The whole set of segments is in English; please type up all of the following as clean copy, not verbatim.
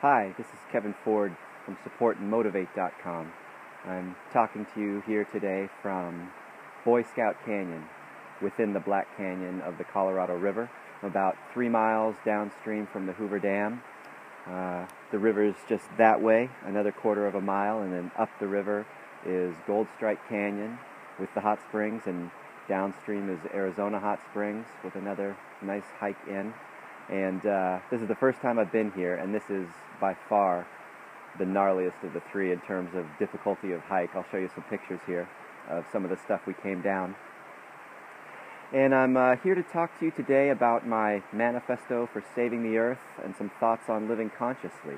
Hi, this is Kevin Ford from supportandmotivate.com. I'm talking to you here today from Boy Scout Canyon within the Black Canyon of the Colorado River. I'm about 3 miles downstream from the Hoover Dam. The river is just that way, another quarter of a mile, and then up the river is Gold Strike Canyon with the hot springs, and downstream is Arizona Hot Springs with another nice hike in. And this is the first time I've been here, and this is by far the gnarliest of the three in terms of difficulty of hike. I'll show you some pictures here of some of the stuff we came down. And I'm here to talk to you today about my manifesto for saving the earth and some thoughts on living consciously,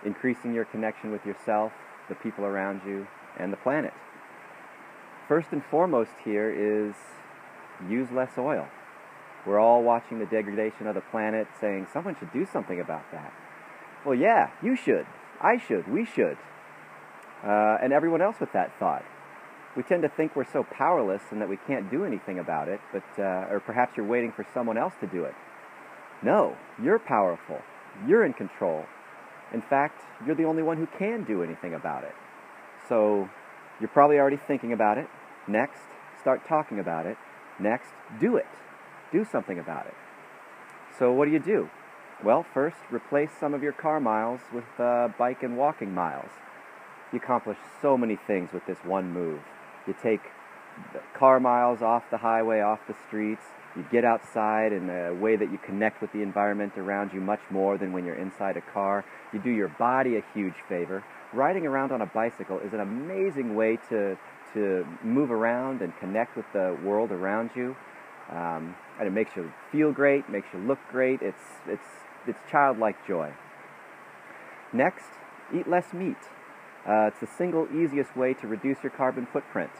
increasing your connection with yourself, the people around you, and the planet. First and foremost here is use less oil. We're all watching the degradation of the planet, saying someone should do something about that. Well, yeah, you should, I should, we should, and everyone else with that thought. We tend to think we're so powerless and that we can't do anything about it, but or perhaps you're waiting for someone else to do it. No, you're powerful. You're in control. In fact, you're the only one who can do anything about it. So you're probably already thinking about it. Next, start talking about it. Next, do it. Do something about it. So what do? Well, first, replace some of your car miles with bike and walking miles. You accomplish so many things with this one move. You take the car miles off the highway, off the streets. You get outside in a way that you connect with the environment around you much more than when you're inside a car. You do your body a huge favor. Riding around on a bicycle is an amazing way to move around and connect with the world around you. And it makes you feel great, makes you look great. It's childlike joy. Next, eat less meat. It's the single easiest way to reduce your carbon footprint.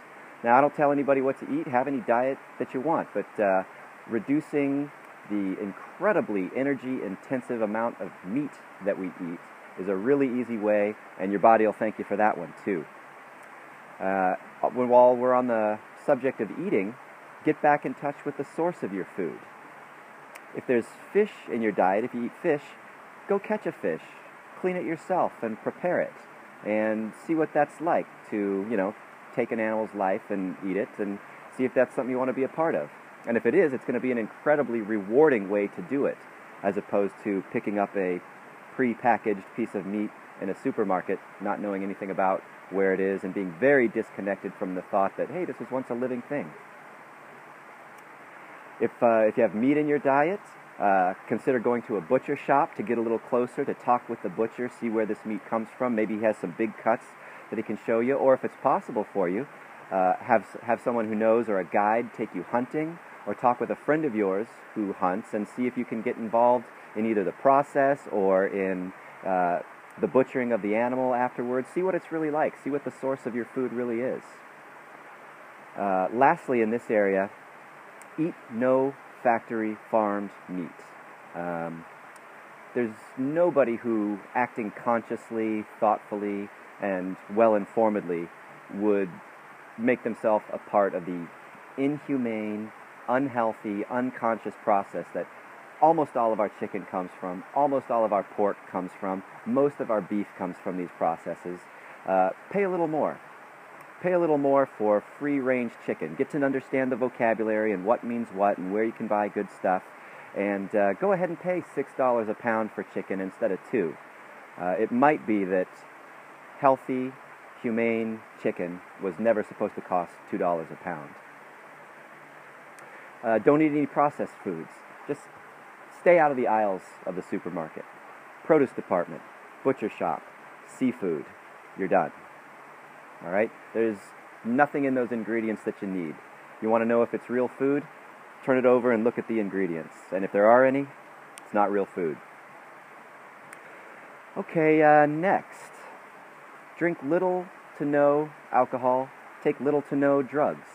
Now, I don't tell anybody what to eat. Have any diet that you want, but reducing the incredibly energy-intensive amount of meat that we eat is a really easy way, and your body will thank you for that one, too. While we're on the subject of eating, get back in touch with the source of your food. If there's fish in your diet, if you eat fish, go catch a fish, clean it yourself, and prepare it, and see what that's like to, take an animal's life and eat it, and see if that's something you want to be a part of. And if it is, it's going to be an incredibly rewarding way to do it, as opposed to picking up a pre-packaged piece of meat in a supermarket, not knowing anything about where it is, and being very disconnected from the thought that, hey, this was once a living thing. If you have meat in your diet, consider going to a butcher shop to get a little closer, to talk with the butcher, see where this meat comes from. Maybe he has some big cuts that he can show you, or if it's possible for you, have someone who knows or a guide take you hunting, or talk with a friend of yours who hunts and see if you can get involved in either the process or in the butchering of the animal afterwards. See what it's really like. See what the source of your food really is. Lastly, in this area, eat no factory farmed meat. There's nobody who, acting consciously, thoughtfully, and well-informedly, would make themselves a part of the inhumane, unhealthy, unconscious process that almost all of our chicken comes from, almost all of our pork comes from, most of our beef comes from these processes. Pay a little more. Pay a little more for free-range chicken. Get to understand the vocabulary and what means what and where you can buy good stuff. And go ahead and pay $6 a pound for chicken instead of $2. It might be that healthy, humane chicken was never supposed to cost $2 a pound. Don't eat any processed foods. Just stay out of the aisles of the supermarket. Produce department, butcher shop, seafood. You're done. All right? There's nothing in those ingredients that you need. You want to know if it's real food? Turn it over and look at the ingredients. And if there are any, it's not real food. Okay, next. Drink little to no alcohol. Take little to no drugs.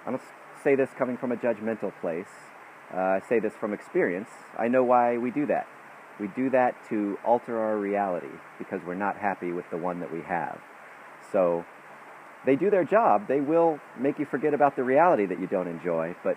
I don't say this coming from a judgmental place. I say this from experience. I know why we do that. We do that to alter our reality because we're not happy with the one that we have. So they do their job. They will make you forget about the reality that you don't enjoy, but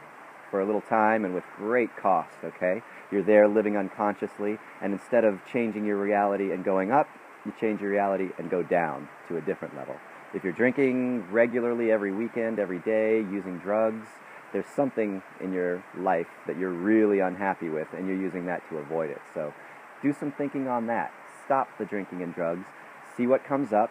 for a little time and with great cost, okay? You're there living unconsciously, and instead of changing your reality and going up, you change your reality and go down to a different level. If you're drinking regularly every weekend, every day, using drugs, there's something in your life that you're really unhappy with, and you're using that to avoid it. So do some thinking on that. Stop the drinking and drugs. See what comes up.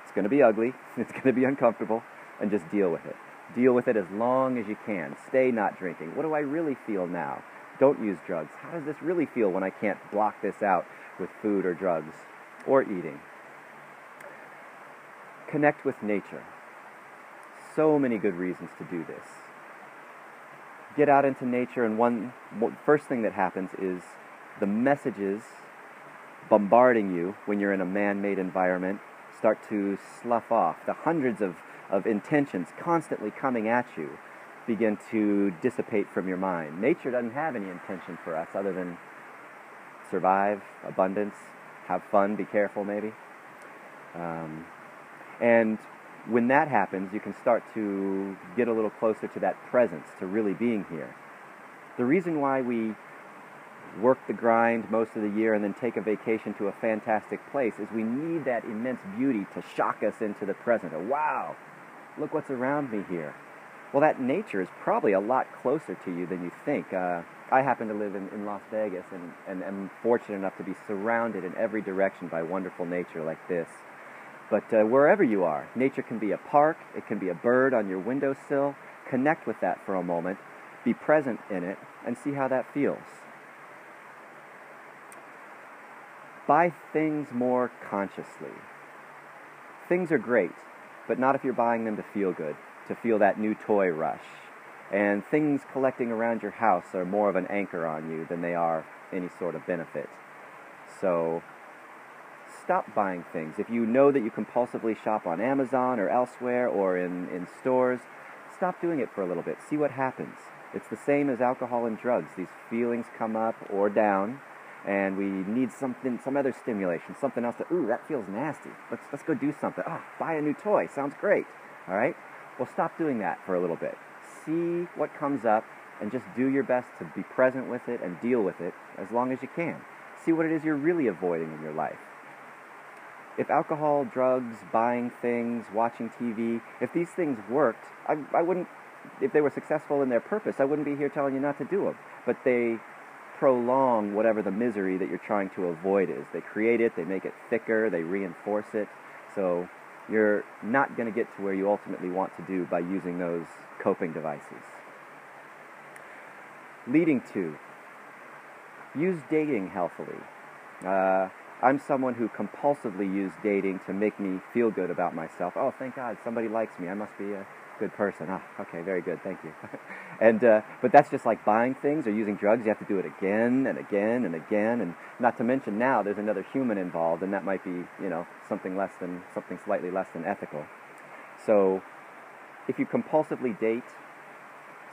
It's going to be ugly. It's going to be uncomfortable. And just deal with it. Deal with it as long as you can. Stay not drinking. What do I really feel now? Don't use drugs. How does this really feel when I can't block this out with food or drugs or eating? Connect with nature. So many good reasons to do this. Get out into nature, and first thing that happens is the messages bombarding you when you're in a man-made environment start to slough off. The hundreds of intentions constantly coming at you begin to dissipate from your mind. Nature doesn't have any intention for us other than survive, abundance, have fun, be careful maybe. And when that happens, you can start to get a little closer to that presence, to really being here. The reason why we work the grind most of the year and then take a vacation to a fantastic place is we need that immense beauty to shock us into the present. Oh, wow, look what's around me here. Well, that nature is probably a lot closer to you than you think. I happen to live in Las Vegas and am fortunate enough to be surrounded in every direction by wonderful nature like this. But wherever you are, nature can be a park, it can be a bird on your windowsill. Connect with that for a moment, be present in it, and see how that feels. Buy things more consciously. Things are great, but not if you're buying them to feel good, to feel that new toy rush. And things collecting around your house are more of an anchor on you than they are any sort of benefit. So stop buying things. If you know that you compulsively shop on Amazon or elsewhere or in stores, stop doing it for a little bit. See what happens. It's the same as alcohol and drugs. These feelings come up or down, and we need some other stimulation, something else ooh, that feels nasty. Let's go do something. Buy a new toy. Sounds great. All right? Well, stop doing that for a little bit. See what comes up and just do your best to be present with it and deal with it as long as you can. See what it is you're really avoiding in your life. If alcohol, drugs, buying things, watching TV, if these things worked, I wouldn't, if they were successful in their purpose, I wouldn't be here telling you not to do them. But they prolong whatever the misery that you're trying to avoid is. They create it, they make it thicker, they reinforce it. So you're not going to get to where you ultimately want to do by using those coping devices. Leading to, use dating healthily. I'm someone who compulsively used dating to make me feel good about myself. Oh, thank God, somebody likes me. I must be a good person. Okay, very good, thank you. But that's just like buying things or using drugs. You have to do it again and again and again. And not to mention now there's another human involved, and that might be, something slightly less than ethical. So if you compulsively date,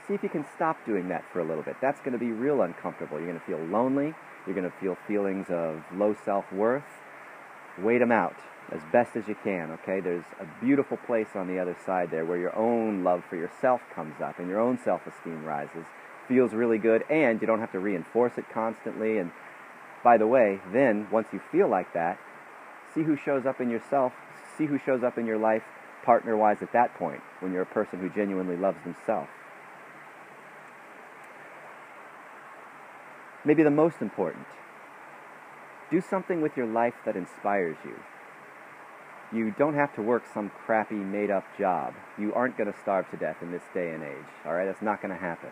see if you can stop doing that for a little bit. That's going to be real uncomfortable. You're going to feel lonely. You're going to feel feelings of low self-worth. Wait them out as best as you can, okay? There's a beautiful place on the other side there where your own love for yourself comes up and your own self-esteem rises. Feels really good, and you don't have to reinforce it constantly. And by the way, then, once you feel like that, see who shows up in your life partner-wise at that point, when you're a person who genuinely loves themselves. Maybe the most important, do something with your life that inspires you. You don't have to work some crappy, made-up job. You aren't going to starve to death in this day and age, all right? That's not going to happen.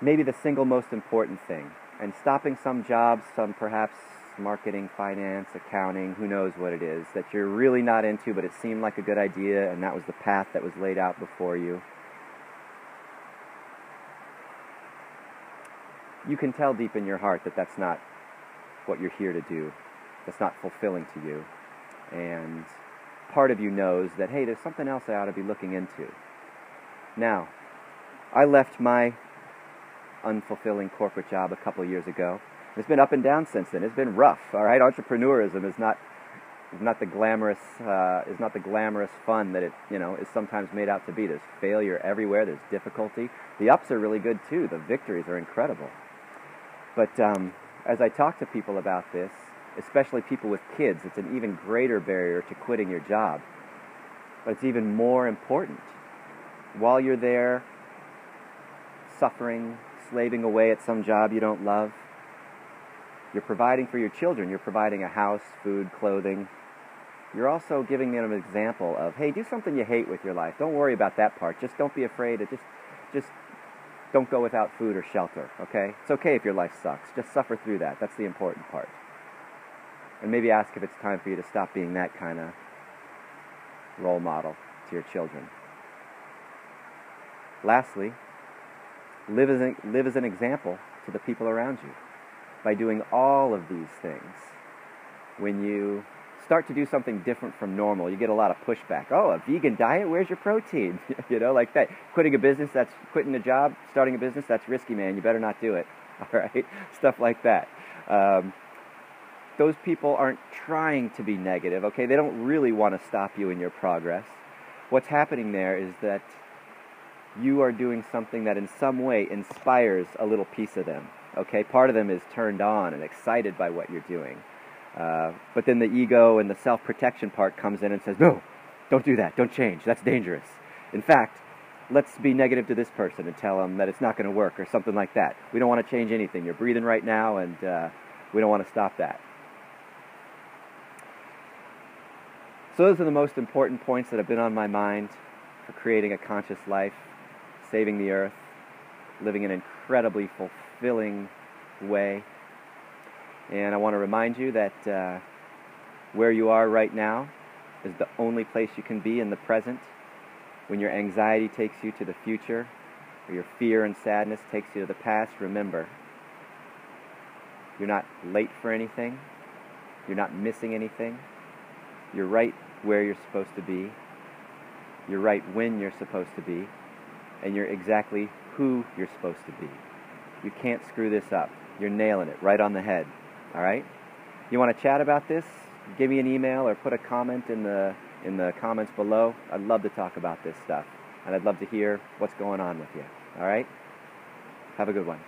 Maybe the single most important thing, and stopping some jobs, some perhaps marketing, finance, accounting, who knows what it is, that you're really not into, but it seemed like a good idea, and that was the path that was laid out before you. You can tell deep in your heart that that's not what you're here to do. That's not fulfilling to you. And part of you knows that, hey, there's something else I ought to be looking into. Now, I left my unfulfilling corporate job a couple years ago. It's been up and down since then. It's been rough, all right? Entrepreneurism is not is not the glamorous fun that it is sometimes made out to be. There's failure everywhere. There's difficulty. The ups are really good too. The victories are incredible. But as I talk to people about this, especially people with kids, it's an even greater barrier to quitting your job. But it's even more important. While you're there, suffering, slaving away at some job you don't love, you're providing for your children. You're providing a house, food, clothing. You're also giving them an example of, hey, do something you hate with your life. Don't worry about that part. Just don't be afraid. Just don't go without food or shelter, okay? It's okay if your life sucks. Just suffer through that. That's the important part. And maybe ask if it's time for you to stop being that kind of role model to your children. Lastly, live as an example to the people around you. By doing all of these things, when you start to do something different from normal, you get a lot of pushback. Oh, a vegan diet? Where's your protein? Like that. Quitting a job, starting a business, that's risky, man. You better not do it. All right? Stuff like that. Those people aren't trying to be negative, okay? They don't really want to stop you in your progress. What's happening there is that you are doing something that in some way inspires a little piece of them. Okay, part of them is turned on and excited by what you're doing. But then the ego and the self-protection part comes in and says, no, don't do that, don't change, that's dangerous. In fact, let's be negative to this person and tell them that it's not going to work or something like that. We don't want to change anything. You're breathing right now and we don't want to stop that. So those are the most important points that have been on my mind for creating a conscious life, saving the earth, living an incredibly fulfilling way. And I want to remind you that where you are right now is the only place you can be in the present. When your anxiety takes you to the future, or your fear and sadness takes you to the past, remember, you're not late for anything. You're not missing anything. You're right where you're supposed to be. You're right when you're supposed to be. And you're exactly who you're supposed to be. You can't screw this up. You're nailing it right on the head. All right? You want to chat about this? Give me an email or put a comment in the comments below. I'd love to talk about this stuff. And I'd love to hear what's going on with you. All right? Have a good one.